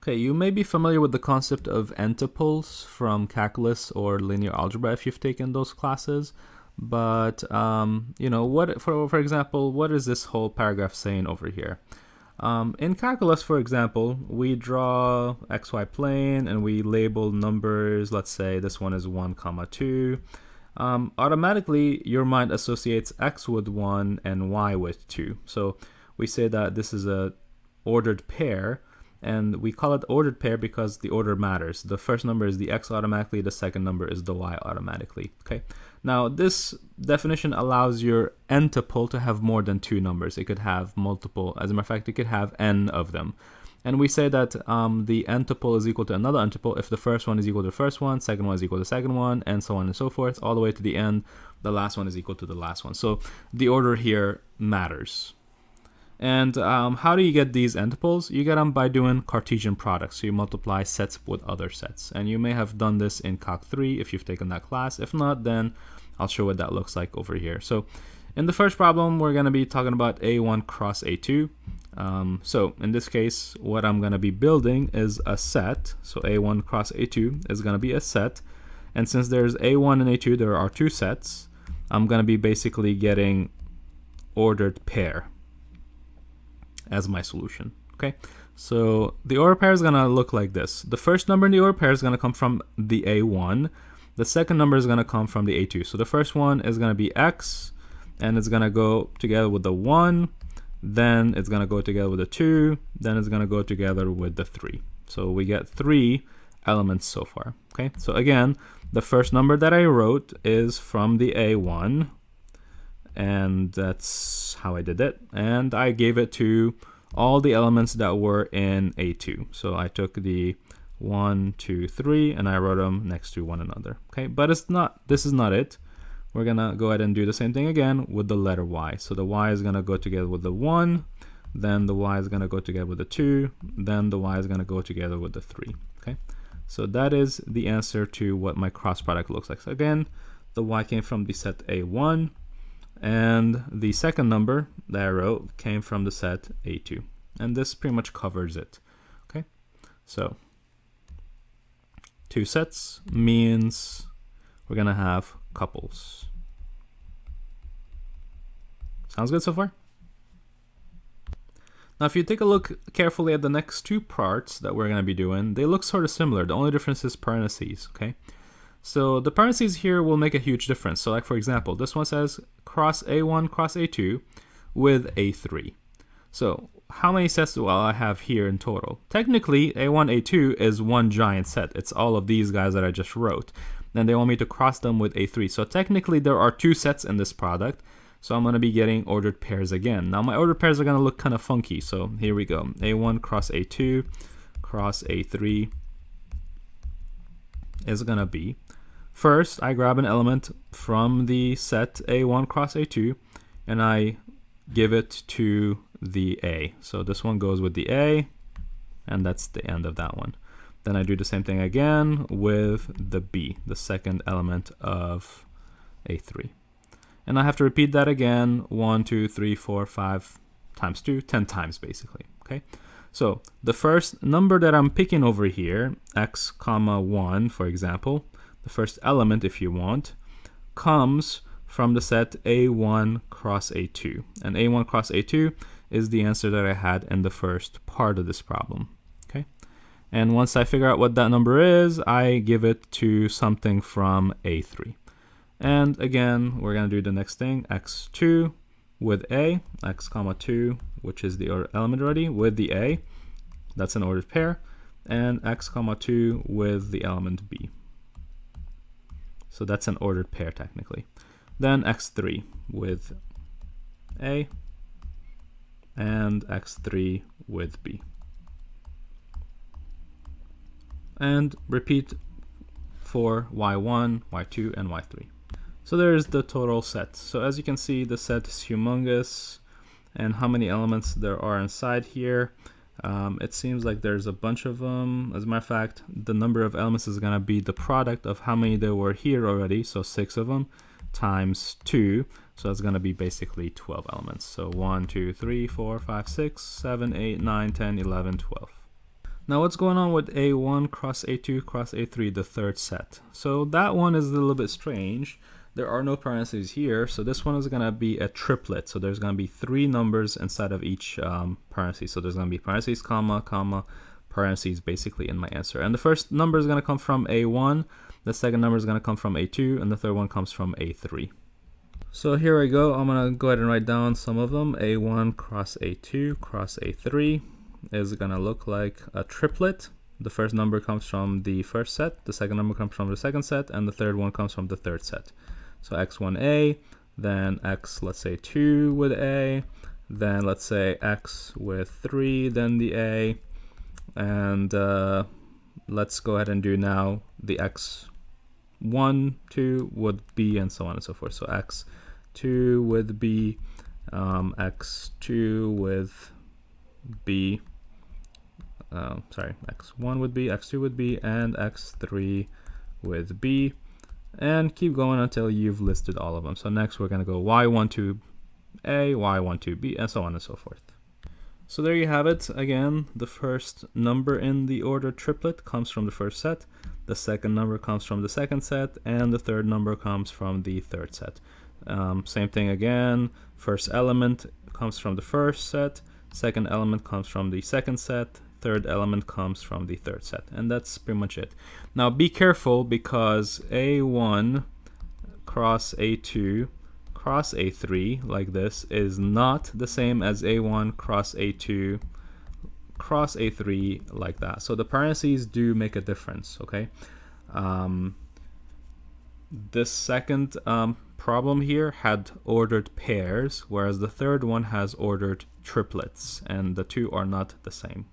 Okay, you may be familiar with the concept of n-tuples from calculus or linear algebra if you've taken those classes. But what, for example, what is this whole paragraph saying over here? In calculus, for example, we draw xy plane and we label numbers. Let's say this one is 1, 2. Automatically, your mind associates x with 1 and y with 2. So we say that this is a ordered pair. And we call it ordered pair because the order matters. The first number is the x automatically, the second number is the y automatically. Okay. Now this definition allows your n-tuple to have more than two numbers. It could have multiple. As a matter of fact, it could have n of them. And we say that the n-tuple is equal to another n-tuple if the first one is equal to the first one, second one is equal to the second one, and so on and so forth, all the way to the end. The last one is equal to the last one. So the order here matters. And how do you get these n-tuples? You get them by doing Cartesian products. So you multiply sets with other sets. And you may have done this in Calc 3 if you've taken that class. If not, then I'll show what that looks like over here. So in the first problem, we're going to be talking about A1 cross A2. So in this case, what I'm going to be building is a set. So A1 cross A2 is going to be a set. And since there's A1 and A2, there are two sets. I'm going to be basically getting ordered pair as my solution. Okay, so the order pair is going to look like this. The first number in the order pair is going to come from the A1. The second number is going to come from the A2. So the first one is going to be x, and it's going to go together with the 1, then it's going to go together with the 2, then it's going to go together with the 3. So we get 3 elements so far. Okay, so again, the first number that I wrote is from the A1, and that's how I did it. And I gave it to all the elements that were in A2. So I took the 1, 2, 3, and I wrote them next to one another. Okay, but this is not it. We're gonna go ahead and do the same thing again with the letter y. So the y is gonna go together with the 1, then the y is gonna go together with the 2, then the y is gonna go together with the 3. Okay, so that is the answer to what my cross product looks like. So again, the y came from the set A1, and the second number that I wrote came from the set A2. And this pretty much covers it. Okay, so two sets means we're gonna have couples. Sounds good so far? Now if you take a look carefully at the next two parts that we're gonna be doing, they look sort of similar. The only difference is parentheses, okay? So the parentheses here will make a huge difference. So like for example, this one says cross A1 cross A2 with A3. So how many sets do I have here in total? Technically, A1, A2 is one giant set. It's all of these guys that I just wrote. Then they want me to cross them with A3. So technically there are two sets in this product. So I'm going to be getting ordered pairs again. Now my ordered pairs are going to look kind of funky. So here we go. A1 cross A2 cross A3 is going to be, first, I grab an element from the set A1 cross A2, and I give it to the A. So this one goes with the A, and that's the end of that one. Then I do the same thing again with the B, the second element of A3. And I have to repeat that again 1, 2, 3, 4, 5 times 2, 10 times basically. Okay. So the first number that I'm picking over here, x comma 1, for example, the first element, if you want, comes from the set A1 cross A2. And A1 cross A2 is the answer that I had in the first part of this problem. Okay. And once I figure out what that number is, I give it to something from A3. And again, we're going to do the next thing, x2 with A, x comma 2, which is the element already, with the A. That's an ordered pair. And x comma 2 with the element B. So that's an ordered pair technically. Then x3 with A and x3 with B. And repeat for y1, y2, and y3. So there's the total set. So as you can see, the set is humongous, and how many elements there are inside here. It seems like there's a bunch of them. As a matter of fact, the number of elements is going to be the product of how many there were here already, so 6 of them, times 2. So that's going to be basically 12 elements. So 1, 2, 3, 4, 5, 6, 7, 8, 9, 10, 11, 12. Now what's going on with A1 cross A2 cross A3, the third set? So that one is a little bit strange. There are no parentheses here, so this one is going to be a triplet. So there's going to be 3 numbers inside of each parentheses. So there's going to be parentheses, comma, comma, parentheses basically in my answer. And the first number is going to come from A1, the second number is going to come from A2, and the third one comes from A3. So here I go. I'm going to go ahead and write down some of them. A1 cross A2 cross A3 is going to look like a triplet. The first number comes from the first set, the second number comes from the second set, and the third one comes from the third set. So x1a, then x, let's say 2 with a, then let's say x with 3, then the a, and let's go ahead and do now the x1, 2 with b, and so on and so forth. So x2 with b, x2 with b, x1 with b, x2 with b, and x3 with b, and keep going until you've listed all of them. So next we're going to go y12a, y12b, and so on and so forth. So there you have it. Again, the first number in the order triplet comes from the first set, the second number comes from the second set, and the third number comes from the third set. Same thing again, first element comes from the first set, second element comes from the second set, third element comes from the third set, and that's pretty much it. Now be careful, because A1 cross A2 cross A3 like this is not the same as A1 cross A2 cross A3 like that. So the parentheses do make a difference, okay? This second problem here had ordered pairs, whereas the third one has ordered triplets, and the two are not the same.